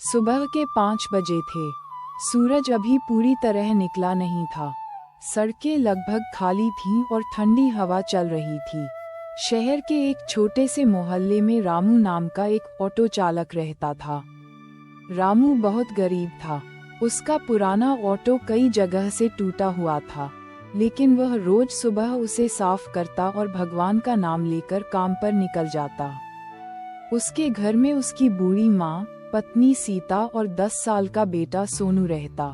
सुबह के 5 बजे थे। सूरज अभी पूरी तरह निकला नहीं था। सड़कें लगभग खाली थीं और ठंडी हवा चल रही थी। शहर के एक छोटे से मोहल्ले में रामू नाम का एक ऑटो चालक रहता था। रामू बहुत गरीब था। उसका पुराना ऑटो कई जगह से टूटा हुआ था, लेकिन वह रोज सुबह उसे साफ करता और भगवान का नाम लेकर काम पर निकल जाता। उसके घर में उसकी बूढ़ी माँ, पत्नी सीता और 10 साल का बेटा सोनू रहता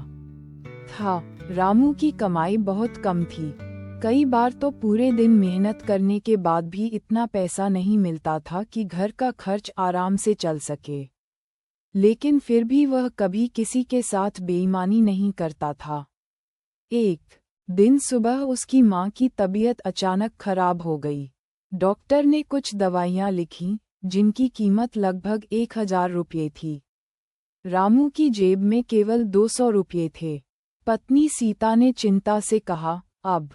था। रामू की कमाई बहुत कम थी। कई बार तो पूरे दिन मेहनत करने के बाद भी इतना पैसा नहीं मिलता था कि घर का खर्च आराम से चल सके। लेकिन फिर भी वह कभी किसी के साथ बेईमानी नहीं करता था। एक दिन सुबह उसकी माँ की तबीयत अचानक खराब हो गई। डॉक्टर ने कुछ दवाइयाँ लिखीं, जिनकी कीमत लगभग 1000 रुपये थी। रामू की जेब में केवल 200 रुपये थे। पत्नी सीता ने चिंता से कहा, अब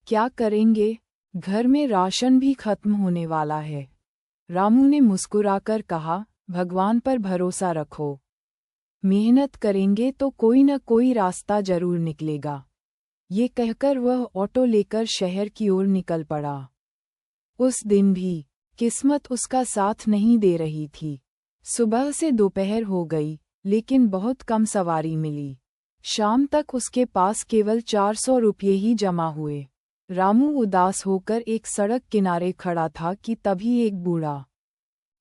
क्या करेंगे? घर में राशन भी खत्म होने वाला है। रामू ने मुस्कुराकर कहा, भगवान पर भरोसा रखो। मेहनत करेंगे तो कोई न कोई रास्ता जरूर निकलेगा। ये कहकर वह ऑटो लेकर शहर की ओर निकल पड़ा। उस दिन भी किस्मत उसका साथ नहीं दे रही थी। सुबह से दोपहर हो गई, लेकिन बहुत कम सवारी मिली। शाम तक उसके पास केवल 400 रुपये ही जमा हुए। रामू उदास होकर एक सड़क किनारे खड़ा था कि तभी एक बूढ़ा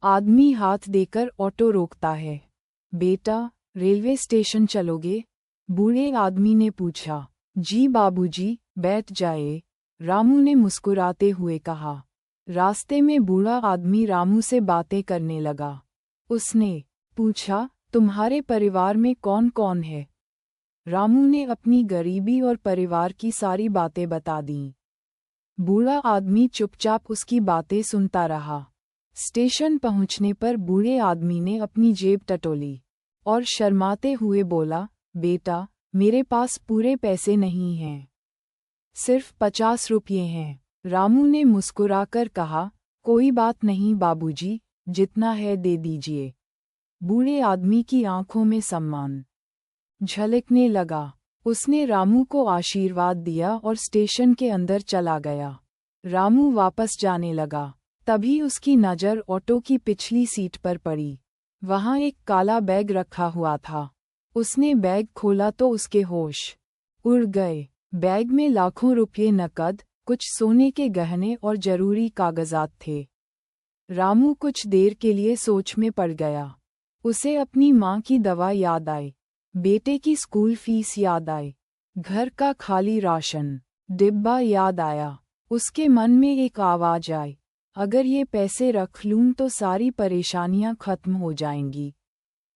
आदमी हाथ देकर ऑटो रोकता है। बेटा, रेलवे स्टेशन चलोगे? बूढ़े आदमी ने पूछा। जी बाबूजी, बैठ जाए, रामू ने मुस्कुराते हुए कहा। रास्ते में बूढ़ा आदमी रामू से बातें करने लगा। उसने पूछा, तुम्हारे परिवार में कौन कौन है? रामू ने अपनी गरीबी और परिवार की सारी बातें बता दीं। बूढ़ा आदमी चुपचाप उसकी बातें सुनता रहा। स्टेशन पहुंचने पर बूढ़े आदमी ने अपनी जेब टटोली और शर्माते हुए बोला, बेटा, मेरे पास पूरे पैसे नहीं हैं, सिर्फ 50 रुपये हैं। रामू ने मुस्कुराकर कहा, कोई बात नहीं बाबूजी, जितना है दे दीजिए। बूढ़े आदमी की आंखों में सम्मान झलकने लगा। उसने रामू को आशीर्वाद दिया और स्टेशन के अंदर चला गया। रामू वापस जाने लगा, तभी उसकी नज़र ऑटो की पिछली सीट पर पड़ी। वहाँ एक काला बैग रखा हुआ था। उसने बैग खोला तो उसके होश उड़ गए। बैग में लाखों रुपये नकद, कुछ सोने के गहने और जरूरी कागजात थे। रामू कुछ देर के लिए सोच में पड़ गया। उसे अपनी माँ की दवा याद आई, बेटे की स्कूल फीस याद आई, घर का खाली राशन डिब्बा याद आया। उसके मन में एक आवाज आई, अगर ये पैसे रख लूं तो सारी परेशानियां खत्म हो जाएंगी।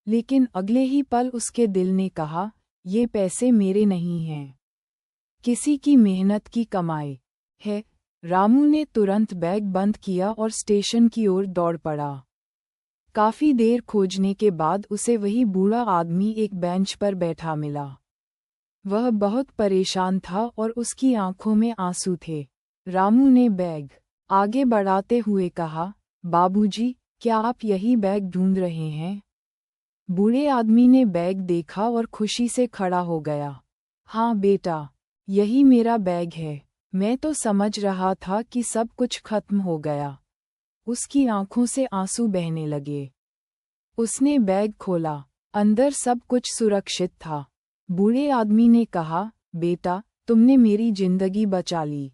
लेकिन अगले ही पल उसके दिल ने कहा, ये पैसे मेरे नहीं हैं, किसी की मेहनत की कमाई है। रामू ने तुरंत बैग बंद किया और स्टेशन की ओर दौड़ पड़ा। काफी देर खोजने के बाद उसे वही बूढ़ा आदमी एक बेंच पर बैठा मिला। वह बहुत परेशान था और उसकी आंखों में आंसू थे। रामू ने बैग आगे बढ़ाते हुए कहा, बाबूजी, क्या आप यही बैग ढूंढ रहे हैं? बूढ़े आदमी ने बैग देखा और खुशी से खड़ा हो गया। हाँ बेटा, यही मेरा बैग है। मैं तो समझ रहा था कि सब कुछ खत्म हो गया। उसकी आंखों से आंसू बहने लगे। उसने बैग खोला, अंदर सब कुछ सुरक्षित था। बूढ़े आदमी ने कहा, बेटा, तुमने मेरी जिंदगी बचा ली।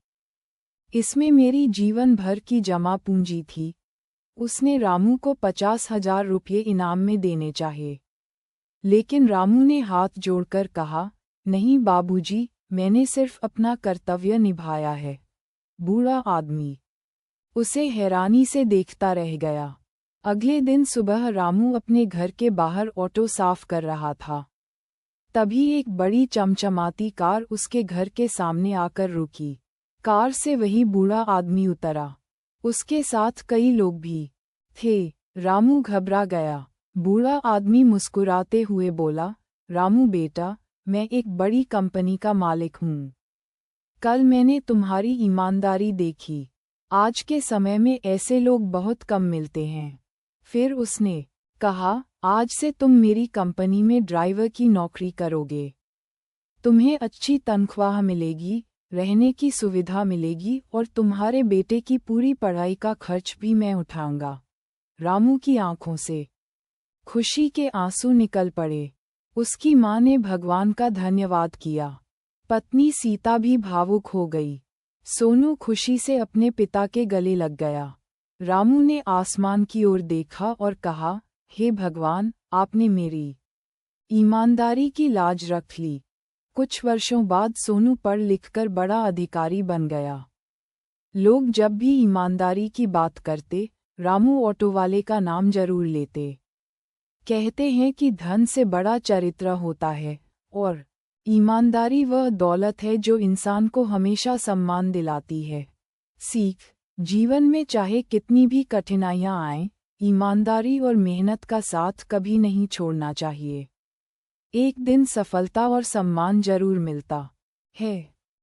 इसमें मेरी जीवन भर की जमा पूंजी थी। उसने रामू को 50,000 रुपये इनाम में देने चाहे, लेकिन रामू ने हाथ जोड़कर कहा, नहीं बाबूजी, मैंने सिर्फ अपना कर्तव्य निभाया है। बूढ़ा आदमी उसे हैरानी से देखता रह गया। अगले दिन सुबह रामू अपने घर के बाहर ऑटो साफ कर रहा था। तभी एक बड़ी चमचमाती कार उसके घर के सामने आकर रुकी। कार से वही बूढ़ा आदमी उतरा। उसके साथ कई लोग भी थे। रामू घबरा गया। बूढ़ा आदमी मुस्कुराते हुए बोला, रामू बेटा, मैं एक बड़ी कंपनी का मालिक हूँ। कल मैंने तुम्हारी ईमानदारी देखी। आज के समय में ऐसे लोग बहुत कम मिलते हैं। फिर उसने कहा, आज से तुम मेरी कंपनी में ड्राइवर की नौकरी करोगे। तुम्हें अच्छी तनख्वाह मिलेगी, रहने की सुविधा मिलेगी और तुम्हारे बेटे की पूरी पढ़ाई का खर्च भी मैं उठाऊंगा। रामू की आंखों से खुशी के आंसू निकल पड़े। उसकी मां ने भगवान का धन्यवाद किया। पत्नी सीता भी भावुक हो गई। सोनू खुशी से अपने पिता के गले लग गया। रामू ने आसमान की ओर देखा और कहा, हे भगवान, आपने मेरी ईमानदारी की लाज रख ली। कुछ वर्षों बाद सोनू पढ़ लिखकर बड़ा अधिकारी बन गया। लोग जब भी ईमानदारी की बात करते, रामू ऑटोवाले का नाम जरूर लेते। कहते हैं कि धन से बड़ा चरित्र होता है और ईमानदारी वह दौलत है जो इंसान को हमेशा सम्मान दिलाती है। सीख, जीवन में चाहे कितनी भी कठिनाइयां आएं, ईमानदारी और मेहनत का साथ कभी नहीं छोड़ना चाहिए। एक दिन सफलता और सम्मान जरूर मिलता है।